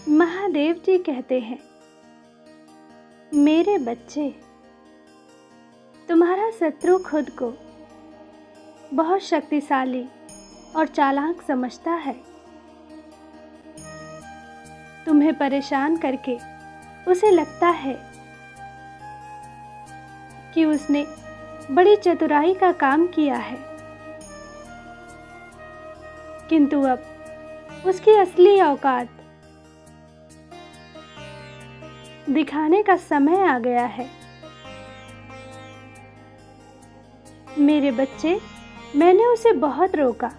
महादेव जी कहते हैं, मेरे बच्चे, तुम्हारा शत्रु खुद को बहुत शक्तिशाली और चालाक समझता है। तुम्हें परेशान करके उसे लगता है कि उसने बड़ी चतुराई का काम किया है, किंतु अब उसकी असली औकात दिखाने का समय आ गया है। मेरे बच्चे, मैंने उसे बहुत रोका,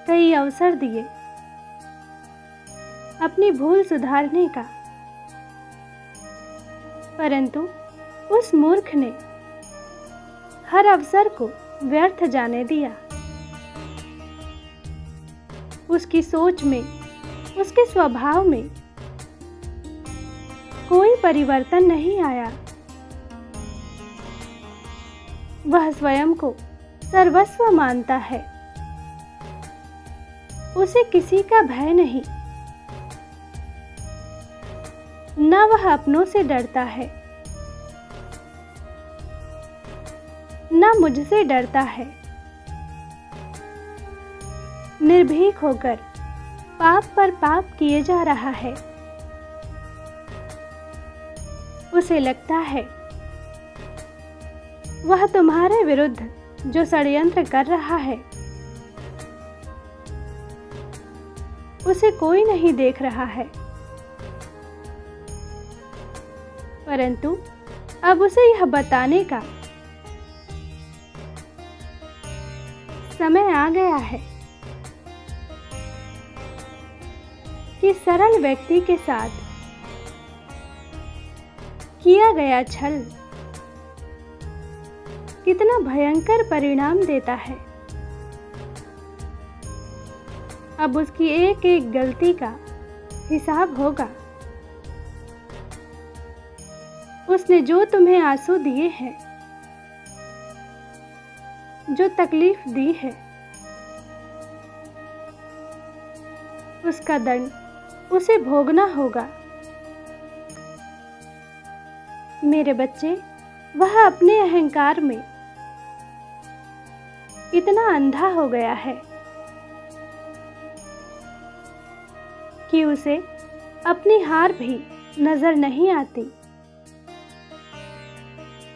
कई अवसर दिए अपनी भूल सुधारने का, परंतु उस मूर्ख ने हर अवसर को व्यर्थ जाने दिया। उसकी सोच में, उसके स्वभाव में कोई परिवर्तन नहीं आया। वह स्वयं को सर्वस्व मानता है। उसे किसी का भय नहीं, न वह अपनों से डरता है, न मुझसे डरता है। निर्भीक होकर पाप पर पाप किए जा रहा है। उसे लगता है वह तुम्हारे विरुद्ध जो षड्यंत्र कर रहा है, उसे कोई नहीं देख रहा है, परंतु अब उसे यह बताने का समय आ गया है कि सरल व्यक्ति के साथ किया गया छल कितना भयंकर परिणाम देता है। अब उसकी एक एक गलती का हिसाब होगा। उसने जो तुम्हें आंसू दिए हैं, जो तकलीफ दी है, उसका दंड उसे भोगना होगा। मेरे बच्चे, वह अपने अहंकार में इतना अंधा हो गया है कि उसे अपनी हार भी नजर नहीं आती।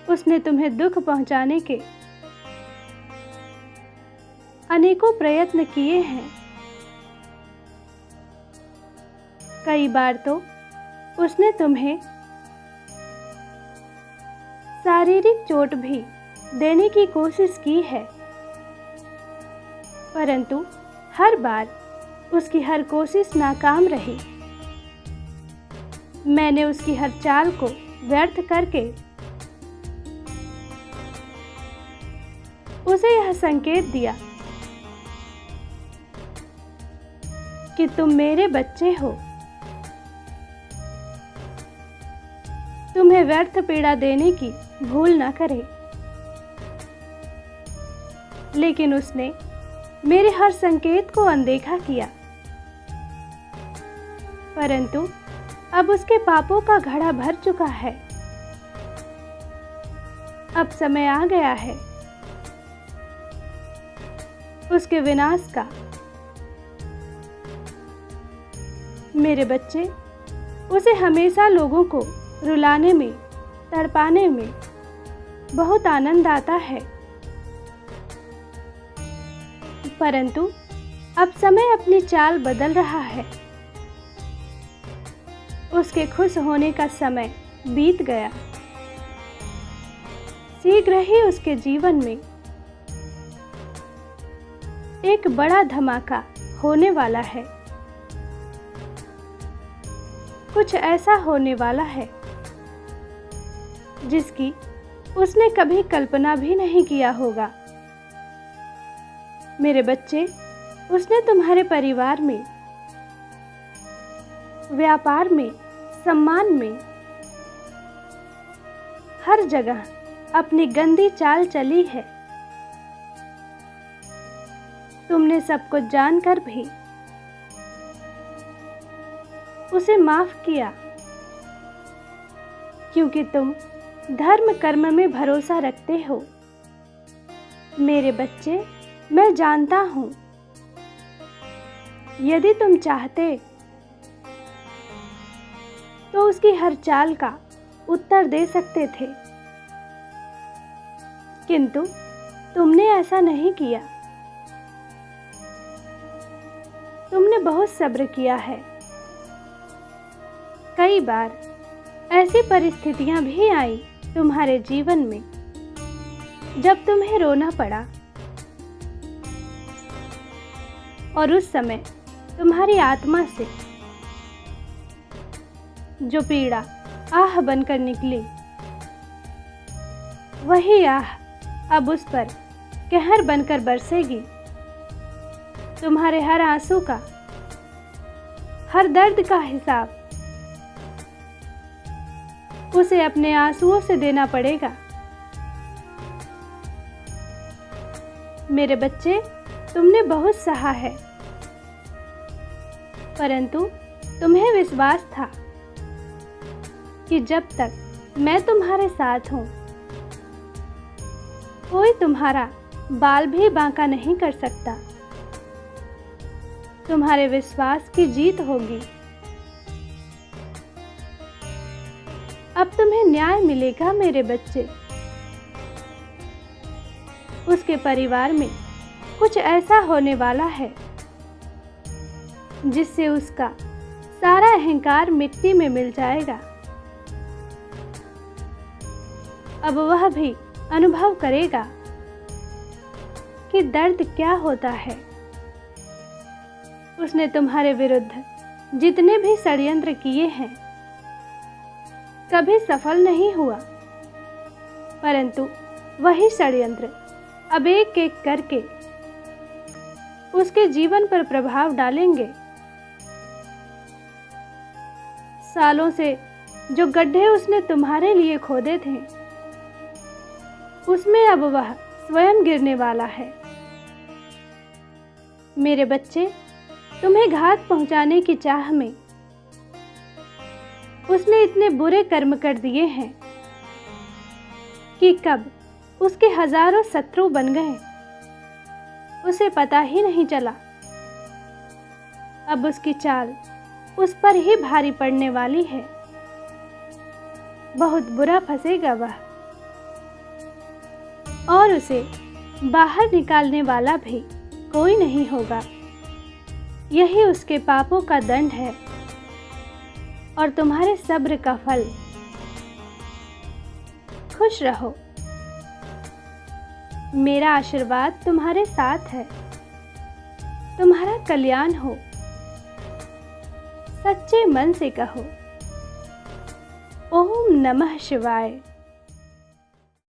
उसने तुम्हें दुख पहुंचाने के अनेकों प्रयत्न किए हैं। कई बार तो उसने तुम्हें शारीरिक चोट भी देने की कोशिश की है, परंतु हर बार उसकी हर कोशिश नाकाम रही। मैंने उसकी हर चाल को व्यर्थ करके उसे यह संकेत दिया कि तुम मेरे बच्चे हो। तुम्हें व्यर्थ पीड़ा देने की भूल न करे, लेकिन उसने मेरे हर संकेत को अनदेखा किया। परंतु अब उसके पापों का घड़ा भर चुका है। अब समय आ गया है उसके विनाश का। मेरे बच्चे, उसे हमेशा लोगों को रुलाने में, तड़पाने में बहुत आनंद आता है, परंतु अब समय अपनी चाल बदल रहा है। उसके खुश होने का समय बीत गया। शीघ्र ही उसके जीवन में एक बड़ा धमाका होने वाला है। कुछ ऐसा होने वाला है जिसकी उसने कभी कल्पना भी नहीं किया होगा। मेरे बच्चे, उसने तुम्हारे परिवार में, व्यापार में, सम्मान में, हर जगह अपनी गंदी चाल चली है। तुमने सब कुछ जानकर भी उसे माफ किया, क्योंकि तुम धर्म कर्म में भरोसा रखते हो। मेरे बच्चे, मैं जानता हूं, यदि तुम चाहते तो उसकी हर चाल का उत्तर दे सकते थे, किंतु तुमने ऐसा नहीं किया। तुमने बहुत सब्र किया है। कई बार ऐसी परिस्थितियां भी आई तुम्हारे जीवन में जब तुम्हें रोना पड़ा, और उस समय तुम्हारी आत्मा से जो पीड़ा आह बनकर निकली, वही आह अब उस पर कहर बनकर बरसेगी। तुम्हारे हर आंसू का, हर दर्द का हिसाब उसे अपने आंसुओं से देना पड़ेगा। मेरे बच्चे, तुमने बहुत सहा है, परंतु तुम्हें विश्वास था कि जब तक मैं तुम्हारे साथ हूं, कोई तुम्हारा बाल भी बांका नहीं कर सकता। तुम्हारे विश्वास की जीत होगी। अब तुम्हें न्याय मिलेगा मेरे बच्चे। उसके परिवार में कुछ ऐसा होने वाला है जिससे उसका सारा अहंकार मिट्टी में मिल जाएगा। अब वह भी अनुभव करेगा कि दर्द क्या होता है। उसने तुम्हारे विरुद्ध जितने भी षड्यंत्र किए हैं, कभी सफल नहीं हुआ, परंतु वही षड्यंत्र अब एक एक करके उसके जीवन पर प्रभाव डालेंगे। सालों से जो गड्ढे उसने तुम्हारे लिए खोदे थे, उसमें अब वह स्वयं गिरने वाला है। मेरे बच्चे, तुम्हें घात पहुंचाने की चाह में उसने इतने बुरे कर्म कर दिए हैं कि कब उसके हजारों शत्रु बन गए, उसे पता ही नहीं चला। अब उसकी चाल उस पर ही भारी पड़ने वाली है। बहुत बुरा फंसेगा वह, और उसे बाहर निकालने वाला भी कोई नहीं होगा। यही उसके पापों का दंड है और तुम्हारे सब्र का फल। खुश रहो। मेरा आशीर्वाद तुम्हारे साथ है। तुम्हारा कल्याण हो। सच्चे मन से कहो, ओम नमः शिवाय।